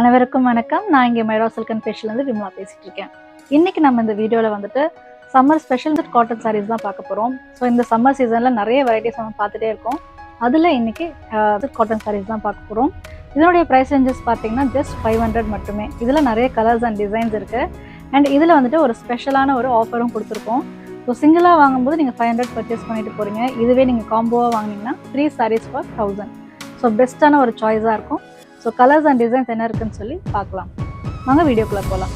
அனைவருக்கும் வணக்கம். நான் இங்கே மைரா சில்க் அண்ட் ஃபேஷன்லேருந்து விமலா பேசிகிட்டு இருக்கேன். இன்றைக்கி நம்ம இந்த வீடியோவில் வந்துட்டு சம்மர் ஸ்பெஷல் காட்டன் சாரீஸ் தான் பார்க்க போகிறோம். ஸோ இந்த சம்மர் சீசனில் நிறைய வெரைட்டிஸ் நம்ம பார்த்துட்டே இருக்கோம். அதில் இன்றைக்கி காட்டன் சாரீஸ் தான் பார்க்க போகிறோம். இதனுடைய ப்ரைஸ் ரேஞ்சஸ் பார்த்தீங்கன்னா ஜஸ்ட் 500 மட்டுமே. இதில் நிறைய கலர்ஸ் அண்ட் டிசைன்ஸ் இருக்குது. அண்ட் இதில் வந்துட்டு ஒரு ஸ்பெஷலான ஒரு ஆஃபரும் கொடுத்துருக்கோம். ஸோ சிங்கிளாக வாங்கும்போது நீங்கள் 500 பர்ச்சேஸ் பண்ணிட்டு போகிறீங்க. இதுவே நீங்கள் காம்போவாக வாங்கினீங்கன்னா 3 sarees for 1000. ஸோ பெஸ்ட்டான ஒரு சாய்ஸாக இருக்கும். ஸோ கலர்ஸ் அண்ட் டிசைன்ஸ் என்ன இருக்குன்னு சொல்லி பார்க்கலாம். வாங்க வீடியோக்குள்ளே போகலாம்.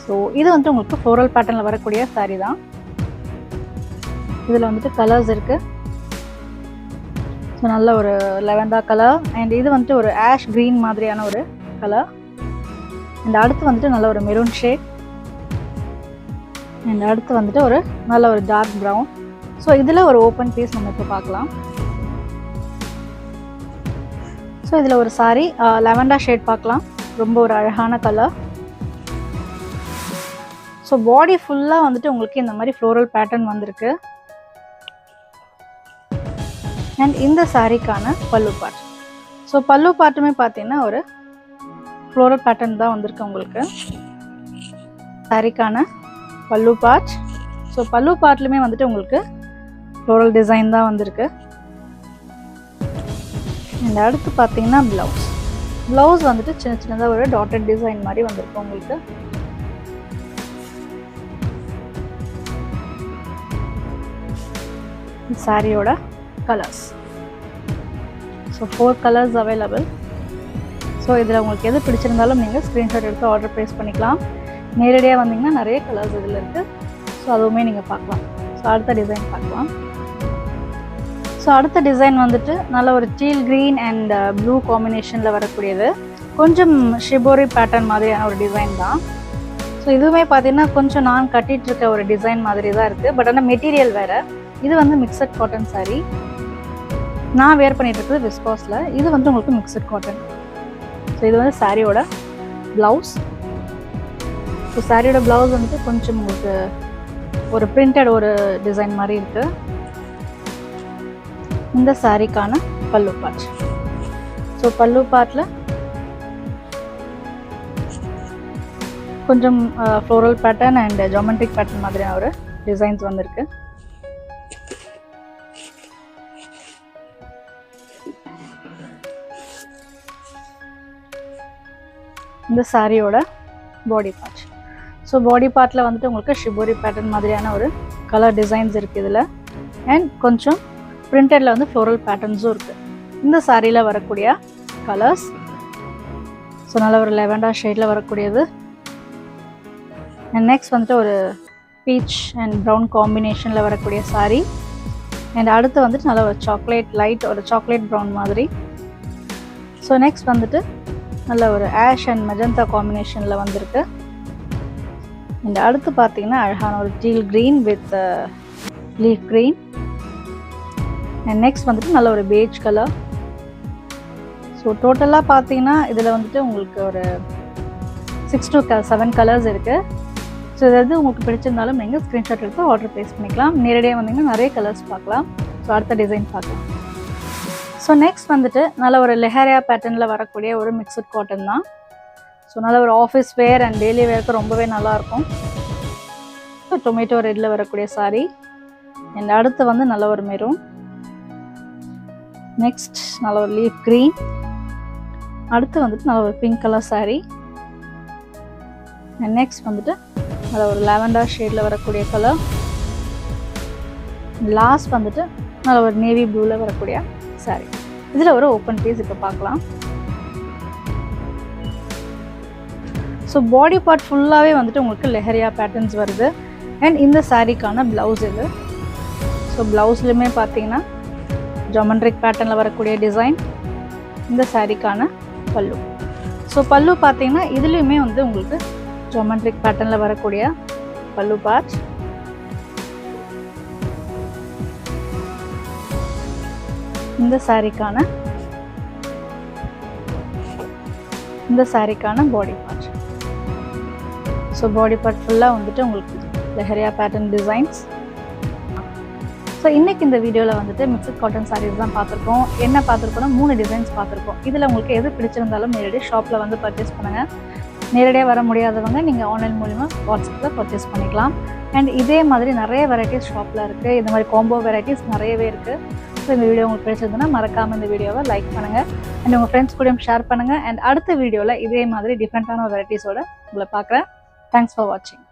ஸோ இது வந்துட்டு உங்களுக்கு ஃப்ளோரல் பேட்டர்னில் வரக்கூடிய சாரீ தான். இதில் வந்துட்டு கலர்ஸ் இருக்குது. ஸோ நல்ல ஒரு லெவண்டா கலர் அண்ட் இது வந்துட்டு ஒரு ஆஷ் க்ரீன் மாதிரியான ஒரு கலர். அண்ட் அடுத்து வந்துட்டு நல்ல ஒரு மெரூன் ஷேட் அண்ட் அடுத்து வந்துட்டு ஒரு நல்ல ஒரு டார்க் ப்ரௌன். ஸோ இதில் ஒரு ஓப்பன் பீஸ் நம்ம இப்போ பார்க்கலாம். ஸோ இதில் ஒரு சாரீ லெவண்டா ஷேட் பார்க்கலாம். ரொம்ப ஒரு அழகான கலர். ஸோ பாடி ஃபுல்லாக வந்துட்டு உங்களுக்கு இந்த மாதிரி ஃப்ளோரல் பேட்டர்ன் வந்திருக்கு. அண்ட் இந்த சாரீக்கான பல்லு பார்ட். ஸோ பல்லு பார்ட்டுமே பார்த்தீங்கன்னா ஒரு ஃப்ளோரல் பேட்டர்ன் தான் வந்திருக்கு உங்களுக்கு. சாரீக்கான பல்லு பார்ட். ஸோ பல்லு பார்ட்லையுமே வந்துட்டு உங்களுக்கு ஃப்ளோரல் டிசைன் தான் வந்திருக்கு. அண்ட் அடுத்து பார்த்தீங்கன்னா ப்ளவுஸ் வந்துட்டு சின்ன சின்னதாக ஒரு டாட்டட் டிசைன் மாதிரி வந்திருக்கு உங்களுக்கு. சாரியோட colours. So 4 colours available. So இதில் உங்களுக்கு எது பிடிச்சிருந்தாலும் நீங்கள் ஸ்க்ரீன்ஷாட் எடுத்து ஆர்டர் ப்ளேஸ் பண்ணிக்கலாம். நேரடியாக வந்தீங்கன்னா நிறைய கலர்ஸ் இதில் இருக்குது. ஸோ அதுவுமே நீங்கள் பார்க்கலாம். ஸோ அடுத்த டிசைன் பார்க்கலாம். ஸோ அடுத்த டிசைன் வந்துட்டு நல்ல ஒரு டீல் க்ரீன் அண்ட் ப்ளூ காம்பினேஷனில் வரக்கூடியது. கொஞ்சம் ஷிபோரி பேட்டர்ன் மாதிரியான ஒரு டிசைன் தான். ஸோ இதுவுமே பார்த்தீங்கன்னா கொஞ்சம் நான் கட்டிகிட்டு இருக்க ஒரு டிசைன் மாதிரி தான் இருக்குது. பட் ஆனால் மெட்டீரியல் வேறு. இது வந்து மிக்சட் காட்டன் சாரீ. நான் வேர் பண்ணிகிட்டு இருக்குது விஸ்காஸில். இது வந்து உங்களுக்கு மிக்சட் காட்டன். ஸோ இது வந்து சாரியோட ப்ளவுஸ். ஸோ சாரியோட ப்ளவுஸ் வந்துட்டு கொஞ்சம் உங்களுக்கு ஒரு பிரிண்டட் ஒரு டிசைன் மாதிரி இருக்குது. இந்த சாரீக்கான பல்லு பார்ட். ஸோ பல்லு பார்ட்டில் கொஞ்சம் floral pattern and geometric pattern மாதிரியான ஒரு டிசைன்ஸ் வந்திருக்கு. இந்த சாரியோட பாடி பார்ட். ஸோ பாடி பார்ட்டில் வந்துட்டு உங்களுக்கு ஷிபோரி பேட்டர்ன் மாதிரியான ஒரு கலர் டிசைன்ஸ் இருக்குது இதில். அண்ட் கொஞ்சம் பிரிண்டடில் வந்து ஃப்ளோரல் பேட்டர்ன்ஸும் இருக்குது. இந்த சாரியில் வரக்கூடிய கலர்ஸ். ஸோ நல்ல ஒரு லெவண்டா ஷேடில் வரக்கூடியது. அண்ட் நெக்ஸ்ட் வந்துட்டு ஒரு பீச் அண்ட் ப்ரௌன் காம்பினேஷனில் வரக்கூடிய சாரீ. அண்ட் அடுத்து வந்துட்டு நல்ல ஒரு சாக்லேட் லைட் ஒரு சாக்லேட் ப்ரௌன் மாதிரி. ஸோ நெக்ஸ்ட் வந்துட்டு நல்ல ஒரு ஆஷ் அண்ட் மெஜந்தா காம்பினேஷனில் வந்திருக்கு. அண்ட் அடுத்து பார்த்தீங்கன்னா அழகான ஒரு deal green with leaf green. And next வந்துட்டு நல்ல ஒரு பேஜ் கலர். ஸோ டோட்டலாக பார்த்தீங்கன்னா இதில் வந்துட்டு உங்களுக்கு ஒரு 6 to 7 கலர்ஸ் இருக்குது. ஸோ இதாவது உங்களுக்கு பிடிச்சிருந்தாலும் நீங்கள் ஸ்க்ரீன்ஷாட் எடுத்து ஆர்டர் ப்ளேஸ் பண்ணிக்கலாம். நேரடியாக வந்தீங்கன்னா நிறைய கலர்ஸ் பார்க்கலாம். ஸோ அடுத்த டிசைன் பார்க்கலாம். ஸோ நெக்ஸ்ட் வந்துட்டு நல்ல ஒரு லெஹரியா பேட்டர்னில் வரக்கூடிய ஒரு மிக்சட் காட்டன் தான். ஸோ நல்ல ஒரு ஆஃபீஸ் வேர் அண்ட் டெய்லி வேருக்கு ரொம்பவே நல்லாயிருக்கும். டொமேட்டோ ரெட்டில் வரக்கூடிய சாரீ. அண்ட் அடுத்து வந்து நல்ல ஒரு மெரூன். நெக்ஸ்ட் நல்ல ஒரு லீஃப் க்ரீன். அடுத்து வந்துட்டு நல்ல ஒரு pink colour sari. And next வந்துட்டு நல்ல ஒரு லாவெண்டா ஷேடில் வரக்கூடிய கலர். லாஸ்ட் வந்துட்டு நல்ல ஒரு நேவி ப்ளூவில் வரக்கூடிய சாரீ. இதில் ஒரு ஓப்பன் பீஸ் இப்போ பார்க்கலாம். ஸோ பாடி பார்ட் ஃபுல்லாகவே வந்துட்டு உங்களுக்கு லெஹரியா பேட்டர்ன்ஸ் வருது. அண்ட் இந்த சாரீக்கான ப்ளவுஸ் இது. ஸோ ப்ளவுஸ்லையுமே பார்த்தீங்கன்னா ஜாமெட்ரிக் பேட்டர்னில் வரக்கூடிய டிசைன். இந்த சாரீக்கான பல்லு. ஸோ பல்லு பார்த்தீங்கன்னா இதுலேயுமே வந்து உங்களுக்கு ஜாமெட்ரிக் பேட்டர்னில் வரக்கூடிய பல்லு பார்ட். இந்த சாரீக்கான body part. So body part ஃபுல்லாக வந்துட்டு உங்களுக்கு லெஹரியா பேட்டர்ன் டிசைன்ஸ். ஸோ இன்றைக்கி இந்த வீடியோவில் வந்துட்டு மிக்சட் காட்டன் சாரீஸ் தான் பார்த்துருக்கோம். என்ன பார்த்துருக்கோன்னா 3 டிசைன்ஸ் பார்த்துருக்கோம். இதில் உங்களுக்கு எது பிடிச்சிருந்தாலும் நேரடியாக ஷாப்பில் வந்து பர்ச்சேஸ் பண்ணுங்கள். நேரடியாக வர முடியாதவங்க நீங்கள் ஆன்லைன் மூலிமா வாட்ஸ்அப்பில் பர்ச்சேஸ் பண்ணிக்கலாம். அண்ட் இதே மாதிரி நிறைய வெரைட்டிஸ் ஷாப்பில் இருக்குது. இந்த மாதிரி காம்போ வெரைட்டிஸ் நிறையவே இருக்குது. ஸோ இந்த வீடியோ உங்களுக்கு பிடிச்சிருந்ததுன்னா மறக்காமல் இந்த வீடியோவை லைக் பண்ணுங்கள் அண்ட் உங்கள் ஃப்ரெண்ட்ஸ் கூடயும் ஷேர் பண்ணுங்கள். அண்ட் அடுத்த வீடியோவில் இதே மாதிரி டிஃப்ரெண்ட்டான வெரைட்டிஸோட உங்களை பார்க்குறேன். தேங்க்ஸ் ஃபார் வாட்சிங்.